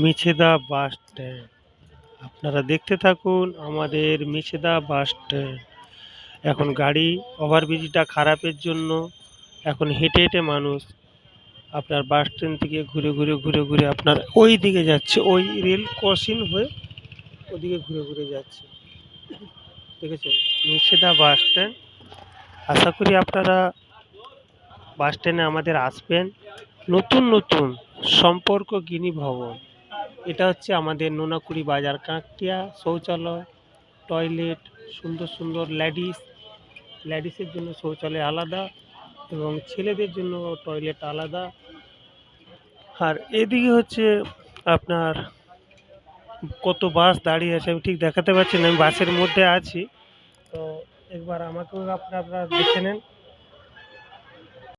Mecheda bus stand. আপনারা দেখতে থাকুন আমাদের মেছেদা বাস স্ট্যান্ড। এখন গাড়ি ওভারব্রিজটা খারাপের জন্য এখন হেঁটে হেঁটে মানুষ আপনার বাস স্ট্যান্ড থেকে ঘুরে আপনার ওই দিকে যাচ্ছে, ওই রেল ক্রসিং হয়ে ওদিকে ঘুরে যাচ্ছে। দেখেছেন মেছেদা বাস স্ট্যান্ড। আশা করি আপনারা বাস স্ট্যান্ডে আমাদের আসবেন। নতুন নতুন সম্পর্ক গিনি ভবন, এটা হচ্ছে আমাদের নোনাকুড়ি বাজার কাঁকটিয়া। শৌচালয়, টয়লেট, সুন্দর সুন্দর লেডিসের জন্য শৌচালয় আলাদা এবং ছেলেদের জন্য টয়লেট আলাদা। আর এদিকে হচ্ছে আপনার কত বাস দাঁড়িয়ে আছে আমি ঠিক দেখাতে পারছি না, আমি বাসের মধ্যে আছি। তো একবার আমাকেও আপনারা দেখে নেন।